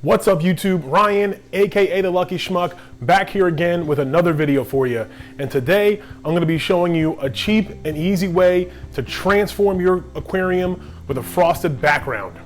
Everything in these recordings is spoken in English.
What's up YouTube? Ryan, aka The Lucky Schmuck, back here again with another video for you. And today I'm going to be showing you a cheap and easy way to transform your aquarium with a frosted background.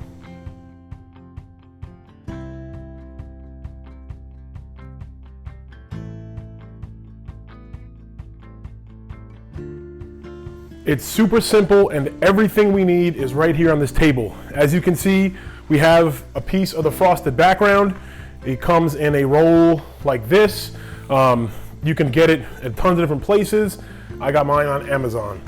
It's super simple and everything we need is right here on this table. As you can see, we have a piece of the frosted background. It comes in a roll like this. You can get it at tons of different places. I got mine on Amazon.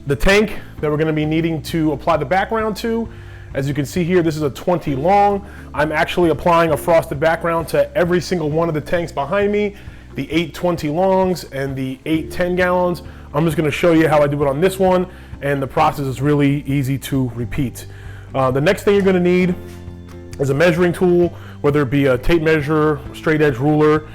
The tank that we're gonna be needing to apply the background to, as you can see here, this is a 20 long. I'm actually applying a frosted background to every single one of the tanks behind me, the 8 20 longs and the 8 10 gallons. I'm just gonna show you how I do it on this one, and the process is really easy to repeat. The next thing you're going to need is a measuring tool, whether it be a tape measure, straight edge ruler.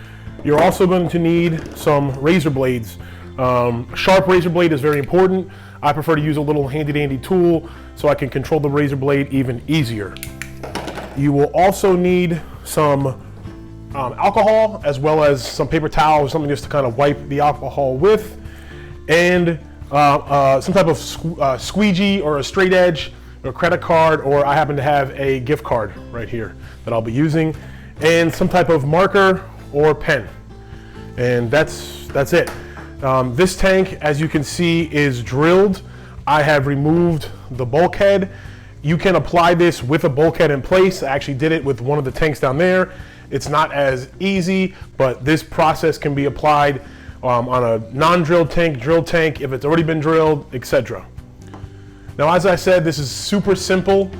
You're also going to need some razor blades. A sharp razor blade is very important. I prefer to use a little handy dandy tool so I can control the razor blade even easier. You will also need some alcohol, as well as some paper towel or something just to kind of wipe the alcohol with, and some type of squeegee or a straight edge, a credit card, or I happen to have a gift card right here that I'll be using, and some type of marker or pen. And that's it. This tank, as you can see, is drilled. I have removed the bulkhead. You can apply this with a bulkhead in place. I actually did it with one of the tanks down there. It's not as easy, but this process can be applied on a non-drilled tank, drilled tank, if it's already been drilled, etc. Now, as I said, this is super simple.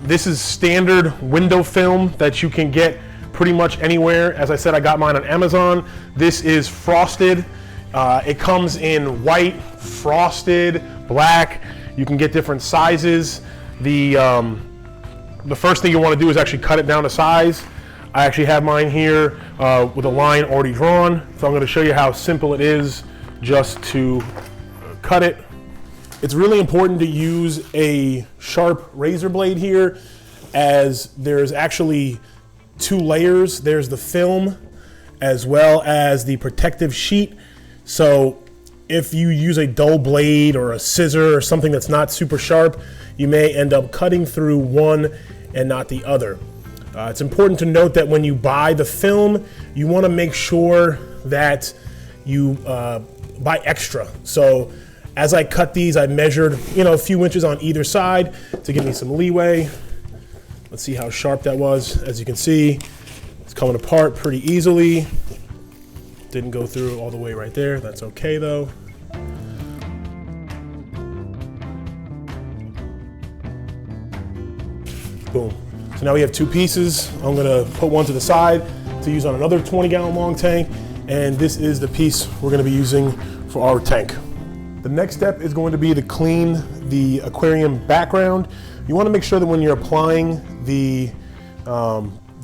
This is standard window film that you can get pretty much anywhere. As I said, I got mine on Amazon. This is frosted. It comes in white, frosted, black. You can get different sizes. The first thing you want to do is actually cut it down to size. I actually have mine here with a line already drawn. So I'm going to show you how simple it is just to cut it. It's really important to use a sharp razor blade here, as there's actually 2 layers. There's the film as well as the protective sheet. So if you use a dull blade or a scissor or something that's not super sharp, you may end up cutting through one and not the other. It's important to note that when you buy the film, you want to make sure that you buy extra. So as I cut these, I measured, a few inches on either side to give me some leeway. Let's see how sharp that was. As you can see, it's coming apart pretty easily. Didn't go through all the way right there. That's okay though. Boom. So now we have 2 pieces. I'm gonna put one to the side to use on another 20-gallon long tank, and this is the piece we're gonna be using for our tank. The next step is going to be to clean the aquarium background. You want to make sure that when you're applying the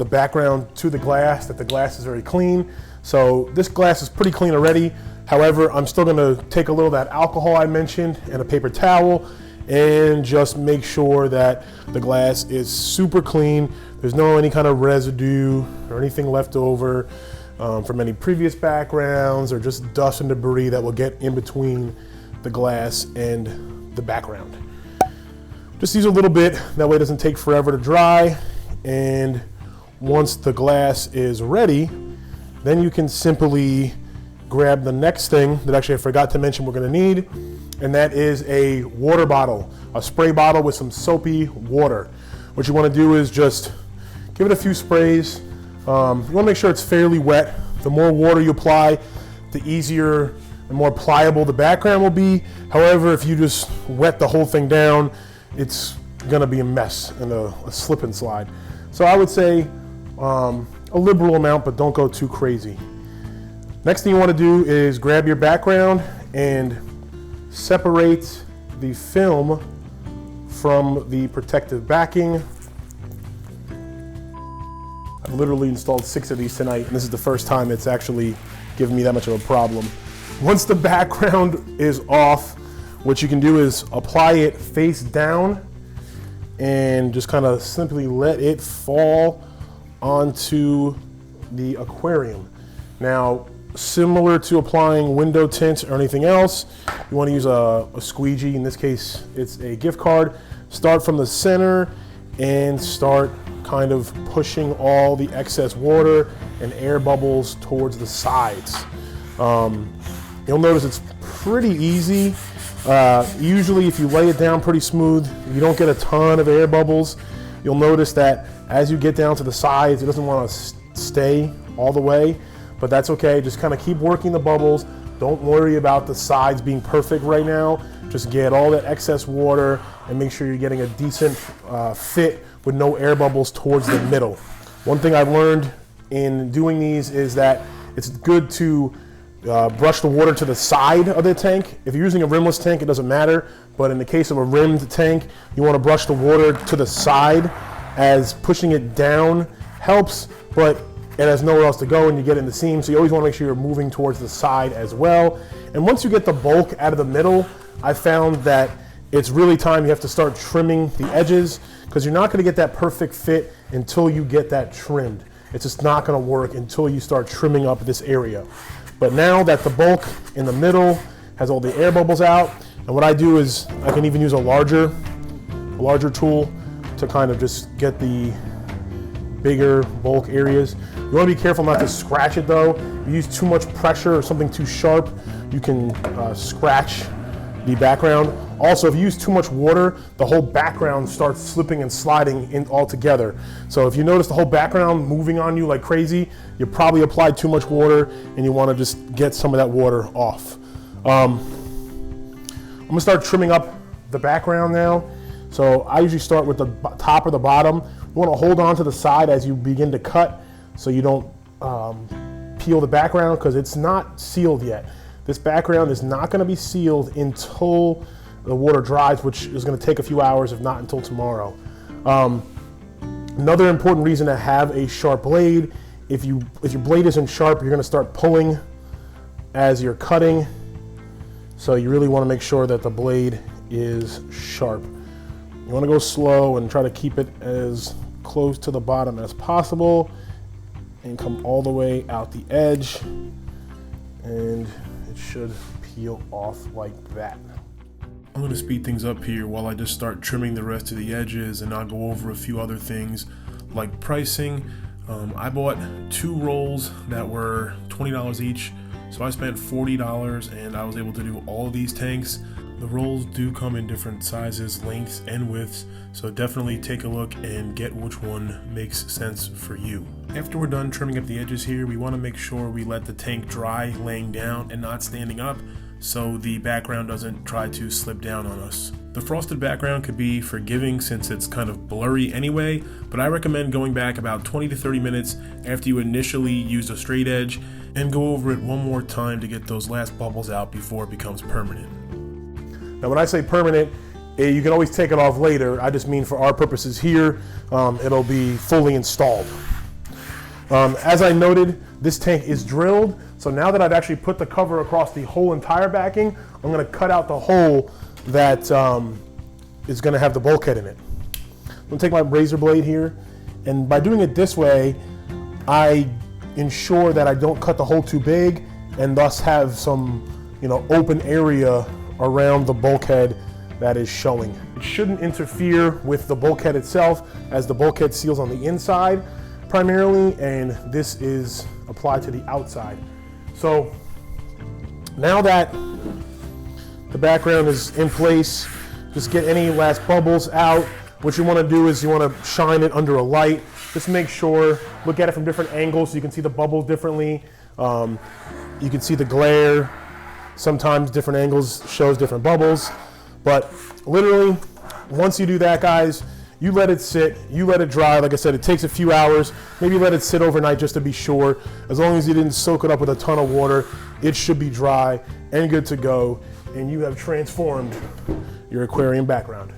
background to the glass, that the glass is very clean. So this glass is pretty clean already. However, I'm still going to take a little of that alcohol I mentioned and a paper towel and just make sure that the glass is super clean. There's no any kind of residue or anything left over from any previous backgrounds, or just dust and debris that will get in between the glass and the background. Just use a little bit, that way it doesn't take forever to dry. And once the glass is ready, then you can simply grab the next thing that actually I forgot to mention we're going to need, and that is a water bottle, a spray bottle with some soapy water. What you want to do is just give it a few sprays. You want to make sure it's fairly wet. The more water you apply, the easier and more pliable the background will be. However, if you just wet the whole thing down, it's gonna be a mess and a slip and slide. So I would say a liberal amount, but don't go too crazy. Next thing you want to do is grab your background and separate the film from the protective backing. I've literally installed 6 of these tonight, and this is the first time it's actually given me that much of a problem. Once the background is off, what you can do is apply it face down and just kind of simply let it fall onto the aquarium. Now, similar to applying window tint or anything else, you want to use a squeegee. In this case, it's a gift card. Start from the center and start kind of pushing all the excess water and air bubbles towards the sides. You'll notice it's pretty easy. Usually if you lay it down pretty smooth, you don't get a ton of air bubbles. You'll notice that as you get down to the sides, it doesn't want to stay all the way, but that's okay. Just kind of keep working the bubbles. Don't worry about the sides being perfect right now. Just get all that excess water and make sure you're getting a decent fit with no air bubbles towards the middle. One thing I've learned in doing these is that it's good to brush the water to the side of the tank. If you're using a rimless tank, it doesn't matter, but in the case of a rimmed tank, you want to brush the water to the side, as pushing it down helps, but it has nowhere else to go and you get in the seam, so you always want to make sure you're moving towards the side as well. And once you get the bulk out of the middle, I found that it's really time you have to start trimming the edges, because you're not going to get that perfect fit until you get that trimmed. It's just not going to work until you start trimming up this area. But now that the bulk in the middle has all the air bubbles out, and what I do is I can even use a larger tool to kind of just get the bigger bulk areas. You want to be careful not to scratch it though. If you use too much pressure or something too sharp, you can scratch the background. Also, if you use too much water, the whole background starts slipping and sliding in all together. So if you notice the whole background moving on you like crazy, you probably applied too much water and you want to just get some of that water off. I'm gonna start trimming up the background now. So I usually start with the top or the bottom. You want to hold on to the side as you begin to cut so you don't peel the background, because it's not sealed yet. This background is not going to be sealed until the water dries, which is going to take a few hours, if not until tomorrow. Another important reason to have a sharp blade, if your blade isn't sharp, you're going to start pulling as you're cutting. So you really want to make sure that the blade is sharp. You want to go slow and try to keep it as close to the bottom as possible and come all the way out the edge, and it should peel off like that. I'm going to speed things up here while I just start trimming the rest of the edges, and I'll go over a few other things like pricing. I bought 2 rolls that were $20 each, so I spent $40 and I was able to do all of these tanks. The rolls do come in different sizes, lengths, and widths, so definitely take a look and get which one makes sense for you. After we're done trimming up the edges here, we want to make sure we let the tank dry laying down and not standing up, so the background doesn't try to slip down on us. The frosted background could be forgiving since it's kind of blurry anyway, but I recommend going back about 20 to 30 minutes after you initially used a straight edge and go over it one more time to get those last bubbles out before it becomes permanent. Now when I say permanent, you can always take it off later. I just mean for our purposes here, it'll be fully installed. As I noted, this tank is drilled, so now that I've actually put the cover across the whole entire backing, I'm going to cut out the hole that is going to have the bulkhead in it. I'm going to take my razor blade here, and by doing it this way, I ensure that I don't cut the hole too big and thus have some, open area around the bulkhead that is showing. It shouldn't interfere with the bulkhead itself, as the bulkhead seals on the inside primarily, and this is applied to the outside. So now that the background is in place, just get any last bubbles out. What you want to do is you want to shine it under a light. Just make sure, look at it from different angles so you can see the bubbles differently. You can see the glare. Sometimes different angles shows different bubbles, but literally once you do that, guys, you let it sit, you let it dry. Like I said, it takes a few hours. Maybe let it sit overnight just to be sure. As long as you didn't soak it up with a ton of water, it should be dry and good to go, and you have transformed your aquarium background.